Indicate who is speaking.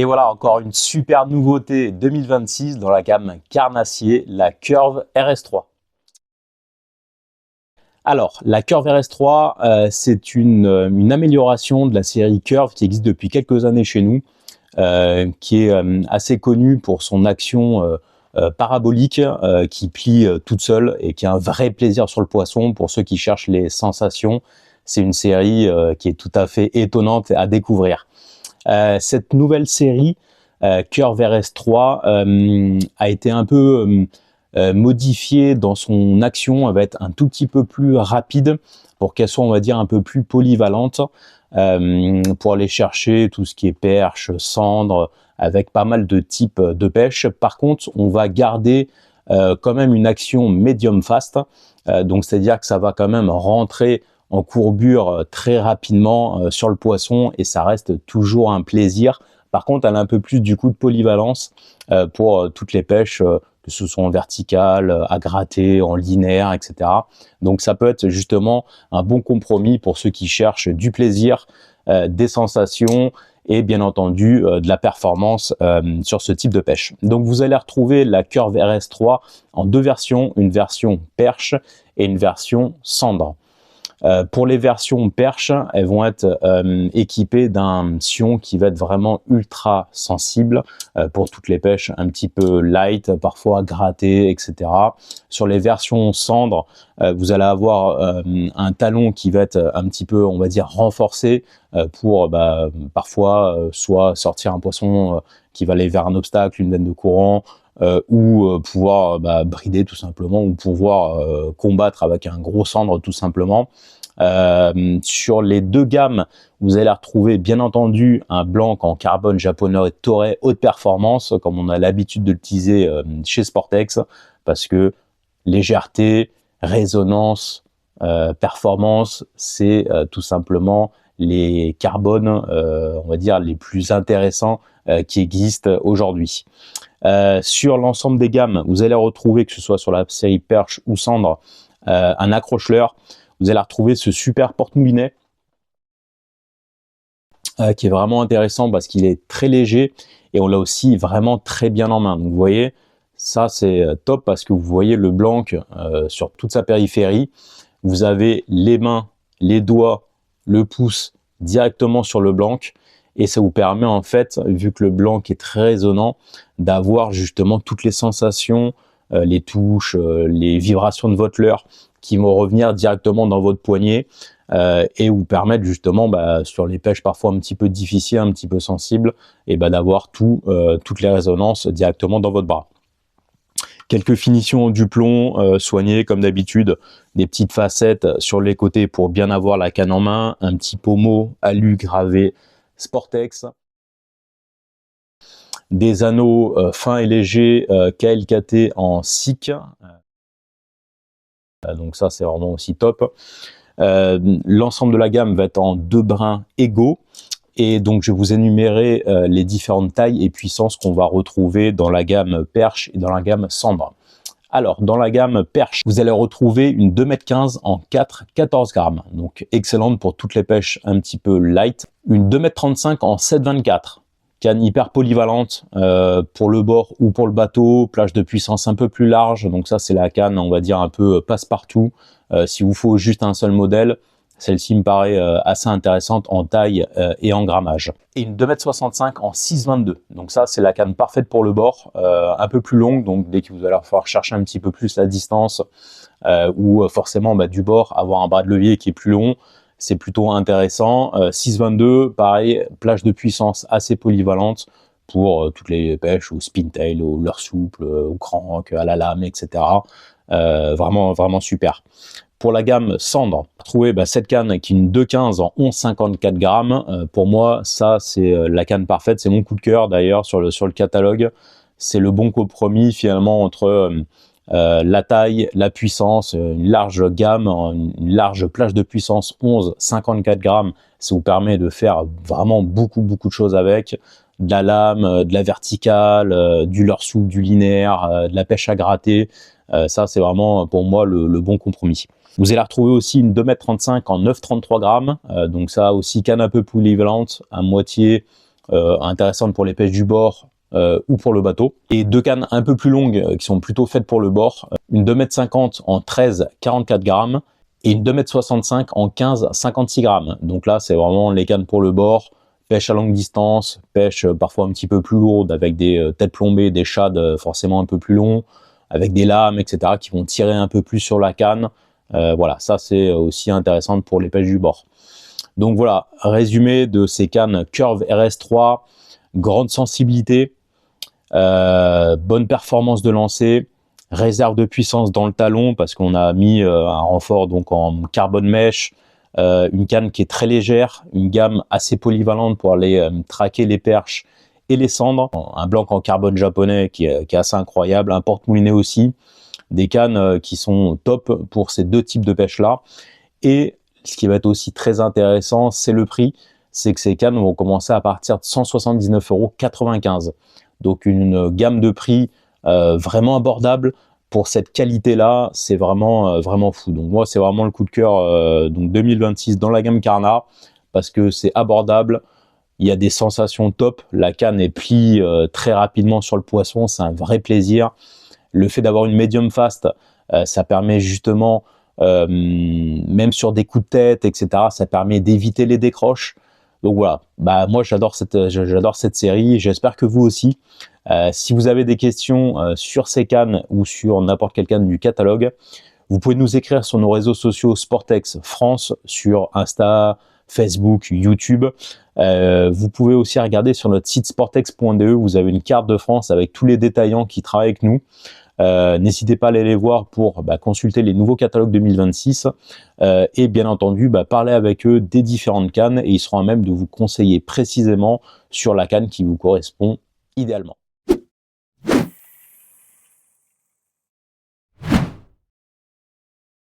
Speaker 1: Et voilà encore une super nouveauté 2026 dans la gamme carnassier, la Curve RS3. Alors, la Curve RS3, c'est une amélioration de la série Curve qui existe depuis quelques années chez nous, qui est assez connue pour son action parabolique qui plie toute seule et qui a un vrai plaisir sur le poisson pour ceux qui cherchent les sensations. C'est une série qui est tout à fait étonnante à découvrir. Cette nouvelle série Curve RS3 a été un peu modifiée dans son action. Elle va être un tout petit peu plus rapide pour qu'elle soit, on va dire, un peu plus polyvalente pour aller chercher tout ce qui est perche, cendre, avec pas mal de types de pêche. Par contre, on va garder quand même une action medium fast, donc c'est-à-dire que ça va quand même rentrer en courbure très rapidement sur le poisson et ça reste toujours un plaisir. Par contre, elle a un peu plus du coup de polyvalence pour toutes les pêches, que ce soit en verticale, à gratter, en linéaire, etc. Donc ça peut être justement un bon compromis pour ceux qui cherchent du plaisir, des sensations et bien entendu de la performance sur ce type de pêche. Donc vous allez retrouver la Curve RS3 en deux versions, une version perche et une version cendre. Pour les versions perche, elles vont être équipées d'un sion qui va être vraiment ultra sensible pour toutes les pêches un petit peu light, parfois grattées, etc. Sur les versions cendre, vous allez avoir un talon qui va être un petit peu, on va dire, renforcé pour parfois soit sortir un poisson qui va aller vers un obstacle, une veine de courant, ou pouvoir brider tout simplement, ou pouvoir combattre avec un gros cendre tout simplement. Sur les deux gammes, vous allez retrouver bien entendu un blanc en carbone japonais Toray haute performance, comme on a l'habitude de l'utiliser chez Sportex, parce que légèreté, résonance, performance, c'est tout simplement les carbones, on va dire, les plus intéressants qui existent aujourd'hui. Sur l'ensemble des gammes, vous allez retrouver, que ce soit sur la série perche ou cendre, un accroche-leurre. Vous allez retrouver ce super porte-moulinet qui est vraiment intéressant parce qu'il est très léger et on l'a aussi vraiment très bien en main. Donc vous voyez, ça c'est top parce que vous voyez le blanc sur toute sa périphérie. Vous avez les mains, les doigts, le pouce directement sur le blanc. Et ça vous permet en fait, vu que le blanc est très résonnant, d'avoir justement toutes les sensations, les touches, les vibrations de votre leurre qui vont revenir directement dans votre poignet et vous permettre justement sur les pêches parfois un petit peu difficiles, un petit peu sensibles, et d'avoir toutes les résonances directement dans votre bras. Quelques finitions du plomb soignées comme d'habitude, des petites facettes sur les côtés pour bien avoir la canne en main, un petit pommeau alu gravé Sportex, des anneaux fins et légers KLKT en SIC, donc ça c'est vraiment aussi top. L'ensemble de la gamme va être en deux brins égaux et donc je vais vous énumérer les différentes tailles et puissances qu'on va retrouver dans la gamme perche et dans la gamme cendre. Alors, dans la gamme perche, vous allez retrouver une 2,15 m en 4,14 grammes. Donc, excellente pour toutes les pêches un petit peu light. Une 2,35 m en 7,24. Canne hyper polyvalente pour le bord ou pour le bateau. Plage de puissance un peu plus large. Donc ça, c'est la canne, on va dire, un peu passe-partout. Si vous faut juste un seul modèle, celle-ci me paraît assez intéressante en taille et en grammage. Et une 2,65 m en 6,22. Donc ça, c'est la canne parfaite pour le bord, un peu plus longue. Donc dès que vous allez falloir chercher un petit peu plus la distance ou forcément du bord, avoir un bras de levier qui est plus long, c'est plutôt intéressant. 6,22, pareil, plage de puissance assez polyvalente pour toutes les pêches, ou spintail, ou leurre souple, ou crank, à la lame, etc. Vraiment super. Pour la gamme cendre, trouver cette canne qui est une 2,15 en 11,54 grammes. Pour moi, ça c'est la canne parfaite. C'est mon coup de cœur d'ailleurs sur le catalogue. C'est le bon compromis finalement entre la taille, la puissance, une large gamme, une large plage de puissance 11,54 grammes. Ça vous permet de faire vraiment beaucoup de choses avec. De la lame, de la verticale, du leurre souple, du linéaire, de la pêche à gratter. Ça c'est vraiment pour moi le bon compromis. Vous allez retrouver aussi une 2,35 m en 9,33 grammes. Donc ça aussi canne un peu polyvalente, à moitié intéressantes pour les pêches du bord ou pour le bateau. Et 2 cannes un peu plus longues qui sont plutôt faites pour le bord, une 2,50 m en 13,44 grammes et une 2,65 m en 15,56 grammes. Donc là, c'est vraiment les cannes pour le bord, pêche à longue distance, pêche parfois un petit peu plus lourde avec des têtes plombées, des shads forcément un peu plus longs, avec des lames, etc. qui vont tirer un peu plus sur la canne. Voilà, ça c'est aussi intéressant pour les pêches du bord. Donc voilà, résumé de ces cannes Curve RS3, grande sensibilité, bonne performance de lancer, réserve de puissance dans le talon parce qu'on a mis un renfort donc en carbone mèche, une canne qui est très légère, une gamme assez polyvalente pour aller traquer les perches et les cendres, un blanc en carbone japonais qui est assez incroyable, un porte-moulinet aussi, des cannes qui sont top pour ces deux types de pêche là. Et ce qui va être aussi très intéressant, c'est le prix, c'est que ces cannes vont commencer à partir de 179,95 €. Donc une gamme de prix vraiment abordable pour cette qualité-là, c'est vraiment vraiment fou. Donc moi, c'est vraiment le coup de cœur donc 2026 dans la gamme Carna parce que c'est abordable. Il y a des sensations top. La canne est plie très rapidement sur le poisson, c'est un vrai plaisir. Le fait d'avoir une medium fast, ça permet justement, même sur des coups de tête, etc., ça permet d'éviter les décroches. Donc voilà, bah moi j'adore cette série, j'espère que vous aussi. Si vous avez des questions sur ces cannes ou sur n'importe quelle canne du catalogue, vous pouvez nous écrire sur nos réseaux sociaux Sportex France, sur Insta, Facebook, YouTube. Vous pouvez aussi regarder sur notre site sportex.de, vous avez une carte de France avec tous les détaillants qui travaillent avec nous. N'hésitez pas à aller les voir pour consulter les nouveaux catalogues 2026 et bien entendu parler avec eux des différentes cannes et ils seront à même de vous conseiller précisément sur la canne qui vous correspond idéalement.